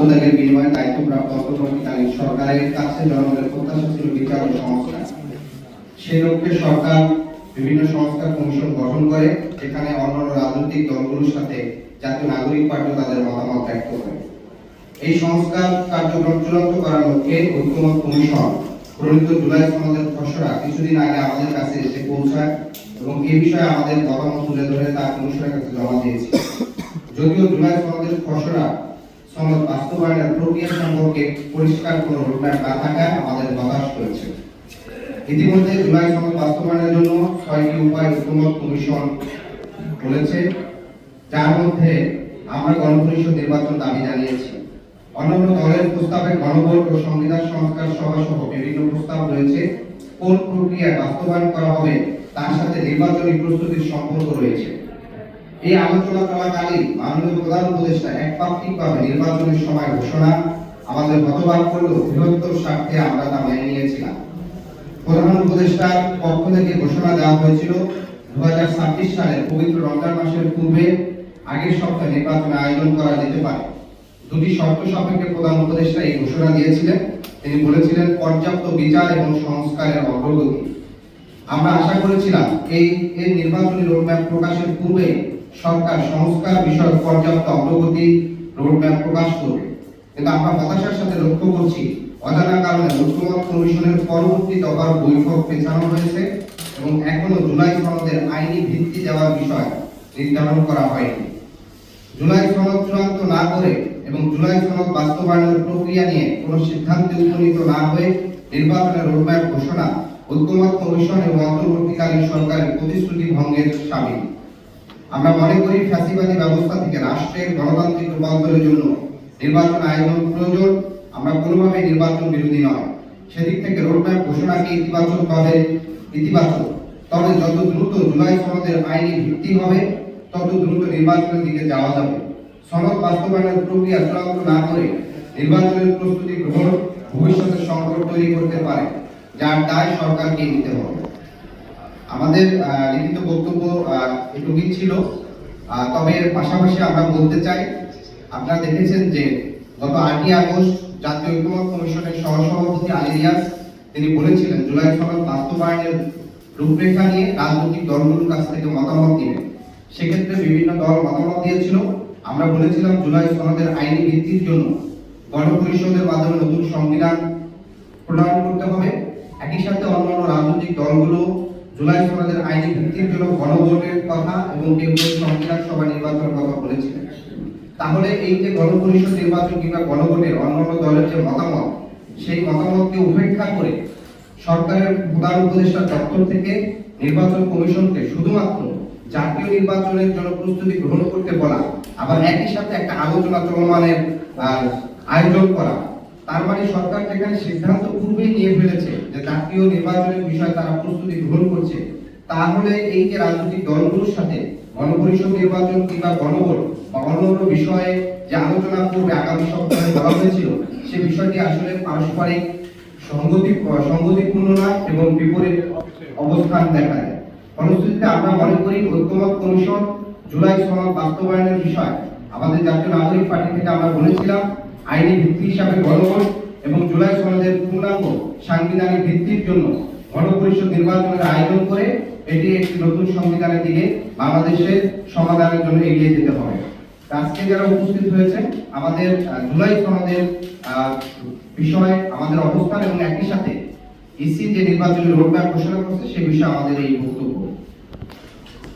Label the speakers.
Speaker 1: আত্মত্যাগের বিনিময়ে দায়িত্বপ্রাপ্ত অন্তর্বর্তীকালীন সরকারের কাছে জনগণের প্রত্যাশা ছিল বিচার ও সংস্কার। সেই লক্ষ্যে সরকার বিভিন্ন সংস্কার কমিশন গঠন করে, যেখানে অন্যান্য রাজনৈতিক দলগুলোর সাথে জাতীয় নাগরিক পার্টি তাদের মতামত ব্যক্ত করে। এই সংস্কার কার্যক্রম চূড়ান্ত করার লক্ষ্যে ঐক্যমত কমিশন প্রণীত জুলাই সনদের খসড়া কিছুদিন আগে আমাদের কাছে এসে পৌঁছায় এবং এই বিষয়ে আমাদের মতামত তুলে ধরে তা কমিশনের কাছে জমা দিয়েছে। যদিও জুলাই সনদের খসড়া সনদ বাস্তবায়নের প্রক্রিয়া সম্পর্কে পরিষ্কার কোনো রোডম্যাপ না থাকায় আমাদের হতাশ করেছে। ইতিমধ্যে জুলাই সনদ বাস্তবায়নের জন্য ৬টি উপায় ঐক্যমত কমিশন বলেছে, যার মধ্যে আমরা গণপরিষদ নির্বাচন দাবি জানিয়েছি। অন্যান্য দলের প্রস্তাবে গণভোট ও সংবিধান সংস্কার সভা সহ বিভিন্ন প্রস্তাব রয়েছে। কোন প্রক্রিয়ায় বাস্তবায়ন করা হবে তার সাথে নির্বাচনী প্রস্তুতির সম্পর্ক রয়েছে। এই আলোচনা চলাকালীন মাননীয় প্রধান উপদেষ্টা একপাক্ষিকভাবে নির্বাচনের সময় ঘোষণা আমাদের হতবাক করলেও বৃহত্তর স্বার্থে আমরা তা মেনে নিয়েছিলাম। প্রধান উপদেষ্টার পক্ষ থেকে ঘোষণা দেওয়া হয়েছিল 2026 সালের পবিত্র রমজান মাসের পূর্বে আগের সপ্তাহে নির্বাচন আয়োজন করা যেতে পারে। দুটি শর্ত সাপেক্ষে প্রধান উপদেষ্টা এই ঘোষণা দিয়েছিলেন। তিনি বলেছিলেন পর্যাপ্ত বিচার এবং সংস্কারের অগ্রগতি। আমরা আশা করেছিলাম এই নির্বাচনী রোডম্যাপ প্রকাশের পূর্বে সরকার সংস্কার বিষয়ক পর্যাপ্ত অগ্রগতি রোডম্যাপ প্রকাশ করবে, কিন্তু আমরা হতাশার সাথে লক্ষ্য করছি অজানা কারণে ঐক্যমত কমিশনের পরবর্তী দফার বৈঠক পেছানো হয়েছে এবং এখনো জুলাই সনদের আইনি ভিত্তি দেওয়ার বিষয় নির্ধারণ করা হয়নি। জুলাই সনদ চূড়ান্ত না করে এবং জুলাই সনদ বাস্তবায়নের প্রক্রিয়া নিয়ে কোনো সিদ্ধান্তে উপনীত না হয়ে নির্বাচনের রোডম্যাপ ঘোষণা ঐক্যমত কমিশন এবং অন্তর্বর্তীকালীন সরকারের প্রতিশ্রুতি ভঙ্গের শামিল। আমরা মনে করি ফ্যাসিবাদী ব্যবস্থা থেকে রাষ্ট্রের গণতান্ত্রিক রূপান্তরের জন্য নির্বাচন আয়োজন প্রয়োজন। আমরা কোনোভাবে নির্বাচন বিরোধী নয়। সেদিক থেকে রোডম্যাপ ঘোষণাকে ইতিবাচক, তবে যত দ্রুত জুলাই সনদের আইনি ভিত্তি হবে তত দ্রুত নির্বাচনের দিকে যাওয়া যাবে। সনদ বাস্তবায়নের প্রক্রিয়া চূড়ান্ত না করে নির্বাচনের প্রস্তুতি গ্রহণ ভবিষ্যতে সংকট তৈরি করতে পারে, যার দায় সরকারকে নিতে হবে। আমাদের লিখিত বক্তব্য এটুকুই ছিল। তবে পাশাপাশি আমরা বলতে চাই, আপনারা দেখেছেন যে গত 8ই আগস্ট জাতীয় ঐক্যমত কমিশনের সহসভাপতি আলী রিয়াজ তিনি বলেছিলেন জুলাই সনদ বাস্তবায়নের রূপরেখা নিয়ে রাজনৈতিক দলগুলোর কাছ থেকে মতামত দিবেন। সেক্ষেত্রে বিভিন্ন দল মতামত দিয়েছিল। আমরা বলেছিলাম জুলাই সনদের আইনি ভিত্তির জন্য গণপরিষদের মাধ্যমে নতুন সংবিধান প্রণয়ন করতে হবে। একই সাথে অন্যান্য রাজনৈতিক দলগুলো জুলাই সনদের আইনি ভিত্তির জন্য গণভোটের কথা এবং কেন্দ্রীয় সংবিধান সভা নির্বাচনের কথা বলেছিলেন। তাহলে এই যে গণপরিষদ নির্বাচন কিংবা গণভোটের অন্যান্য দলের যে মতামত, সেই মতামতকে উপেক্ষা করে সরকারের প্রধান উপদেষ্টা দপ্তর থেকে নির্বাচন কমিশনকে শুধুমাত্র জাতীয় নির্বাচনের জন্য প্রস্তুতি গ্রহণ করতে বলা, আবার একই সাথে একটা আলোচনা চলমানের আয়োজন করা, তার মানে সরকার যেখানে সিদ্ধান্ত পূর্বেই নিয়ে ফেলেছে যে জাতীয় নির্বাচনের বিষয়ে তারা প্রস্তুতি গ্রহণ করছে, তাহলে এই যে রাজনৈতিক দলগুলোর সাথে গণপরিষদ নির্বাচন কিংবা গণভোট বা অন্যান্য বিষয়ে যে আলোচনা করবে আগামী সপ্তাহে বলা হয়েছিল, সে বিষয়টি আসলে পারস্পরিক সংগতিপূর্ণ নয় এবং বিপরীত অবস্থান দেখা যায়। ফলশ্রুতিতে আমরা মনে করি ঐক্যমত কমিশন জুলাই সনদ বাস্তবায়নের বিষয় আমাদের জাতীয় নাগরিক পার্টি থেকে আমরা বলেছিলাম আইনি ভিত্তি হিসাবে গণভোট এবং জুলাই সনদের পূর্ণাঙ্গ সাংবিধানিক ভিত্তির জন্য গণপরিষদ নির্বাচনের আয়োজন করে এটি একটি নতুন সংবিধানের দিকে বাংলাদেশের সমাধানের জন্য এগিয়ে যেতে হবে। আজকে যারা উপস্থিত হয়েছে আমাদের জুলাই সনদের বিষয়ে আমাদের অবস্থান এবং একই সাথে ইসি যে নির্বাচনের রোডম্যাপ ঘোষণা করছে সে বিষয়ে আমাদের এই বক্তব্য।